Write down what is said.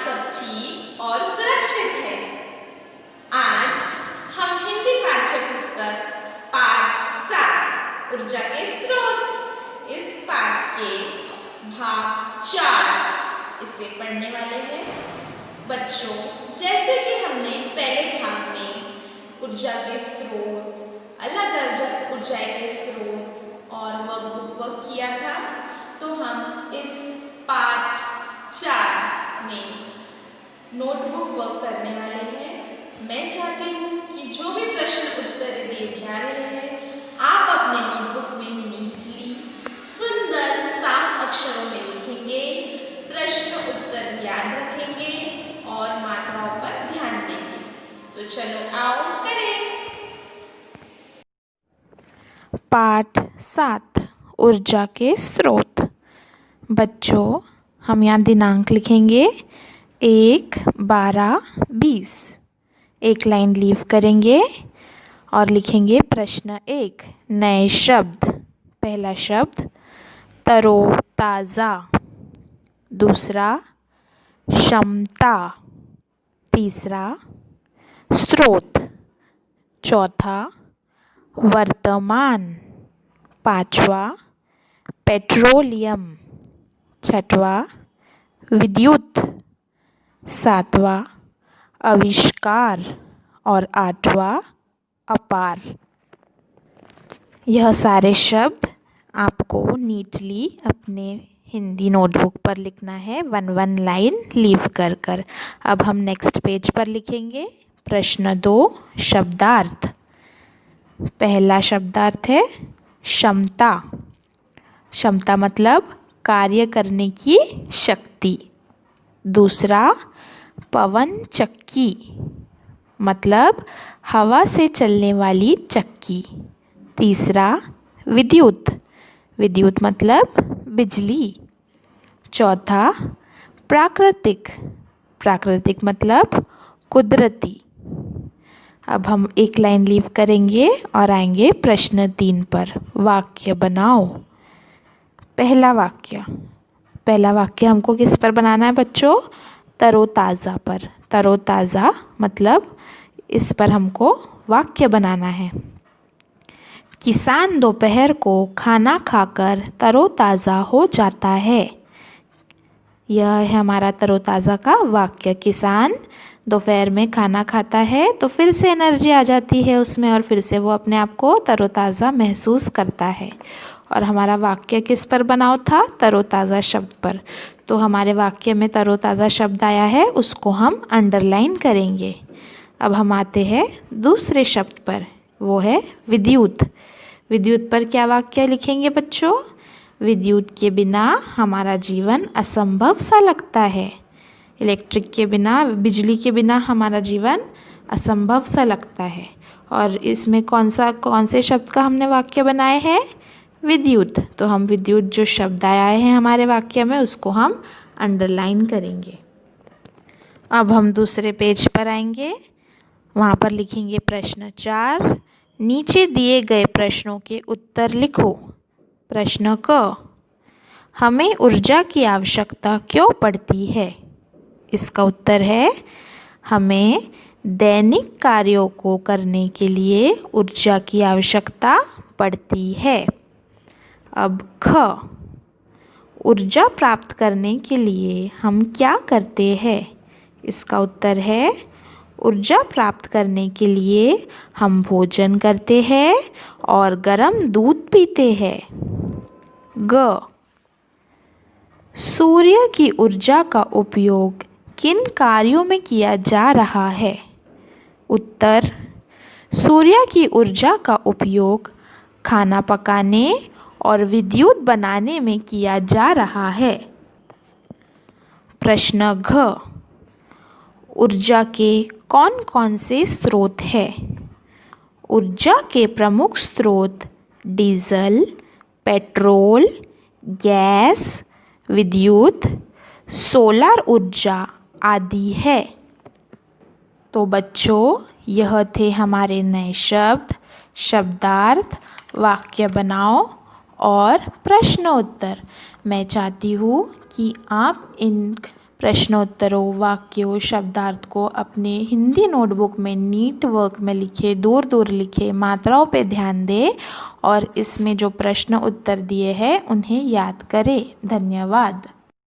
सब ठीक और सुरक्षित है। आज हम हिंदी पाठ्य पुस्तक पाठ 7 ऊर्जा के स्रोत इस पाठ के भाग 4 इसे पढ़ने वाले हैं। बच्चों, जैसे कि हमने पहले भाग में ऊर्जा के स्रोत, अलग अलग ऊर्जा के स्रोत और वर्क किया था, तो हम इस पाठ 4 में नोटबुक वर्क करने वाले हैं। मैं चाहती हूँ कि जो भी प्रश्न उत्तर दिए जा रहे हैं, आप अपने नोटबुक में नीटली सुंदर साफ अक्षरों में लिखेंगे, प्रश्न उत्तर याद रखेंगे और मात्राओं पर ध्यान देंगे। तो चलो आओ करें। पाठ 7 ऊर्जा के स्रोत। बच्चों, हम यहाँ दिनांक लिखेंगे 1, 12, 20। एक लाइन लीव करेंगे और लिखेंगे प्रश्न 1 नए शब्द। पहला शब्द तरोताज़ा, दूसरा क्षमता, तीसरा स्रोत, चौथा वर्तमान, पांचवा पेट्रोलियम, छठवा विद्युत, सातवां आविष्कार और आठवां अपार। यह सारे शब्द आपको नीटली अपने हिंदी नोटबुक पर लिखना है, 1 लाइन लीव कर कर। अब हम नेक्स्ट पेज पर लिखेंगे प्रश्न 2 शब्दार्थ। पहला शब्दार्थ है क्षमता। क्षमता मतलब कार्य करने की शक्ति। दूसरा पवन चक्की मतलब हवा से चलने वाली चक्की। तीसरा विद्युत, विद्युत मतलब बिजली। चौथा प्राकृतिक, प्राकृतिक मतलब कुदरती। अब हम एक लाइन लीव करेंगे और आएंगे प्रश्न 3 पर। वाक्य बनाओ। पहला वाक्य हमको किस पर बनाना है बच्चों? तरोताज़ा पर। तरोताज़ा मतलब इस पर हमको वाक्य बनाना है। किसान दोपहर को खाना खाकर तरोताज़ा हो जाता है। यह है हमारा तरोताज़ा का वाक्य। किसान दोपहर में खाना खाता है तो फिर से एनर्जी आ जाती है उसमें और फिर से वो अपने आप को तरोताज़ा महसूस करता है। और हमारा वाक्य किस पर बनाओ था? तरोताज़ा शब्द पर। तो हमारे वाक्य में तरोताज़ा शब्द आया है, उसको हम अंडरलाइन करेंगे। अब हम आते हैं दूसरे शब्द पर, वो है विद्युत। विद्युत पर क्या वाक्य लिखेंगे बच्चों? विद्युत के बिना हमारा जीवन असंभव सा लगता है। इलेक्ट्रिक के बिना, बिजली के बिना हमारा जीवन असंभव सा लगता है। और इसमें कौन से शब्द का हमने वाक्य बनाए हैं? विद्युत। तो हम विद्युत जो शब्द आए हैं हमारे वाक्य में, उसको हम अंडरलाइन करेंगे। अब हम दूसरे पेज पर आएंगे, वहाँ पर लिखेंगे प्रश्न 4। नीचे दिए गए प्रश्नों के उत्तर लिखो। प्रश्न क, हमें ऊर्जा की आवश्यकता क्यों पड़ती है? इसका उत्तर है हमें दैनिक कार्यों को करने के लिए ऊर्जा की आवश्यकता पड़ती है। अब ख, ऊर्जा प्राप्त करने के लिए हम क्या करते हैं? इसका उत्तर है ऊर्जा प्राप्त करने के लिए हम भोजन करते हैं और गर्म दूध पीते हैं। ग, सूर्य की ऊर्जा का उपयोग किन कार्यों में किया जा रहा है? उत्तर, सूर्य की ऊर्जा का उपयोग खाना पकाने और विद्युत बनाने में किया जा रहा है। प्रश्न घ, ऊर्जा के कौन कौन से स्रोत हैं? ऊर्जा के प्रमुख स्रोत डीजल, पेट्रोल, गैस, विद्युत, सोलर ऊर्जा आदि है। तो बच्चों, यह थे हमारे नए शब्द, शब्दार्थ, वाक्य बनाओ और प्रश्न उत्तर। मैं चाहती हूँ कि आप इन प्रश्नोत्तरों, वाक्यों, शब्दार्थ को अपने हिंदी नोटबुक में नीट वर्क में लिखे, दूर दूर लिखे, मात्राओं पे ध्यान दें और इसमें जो प्रश्न उत्तर दिए हैं उन्हें याद करें। धन्यवाद।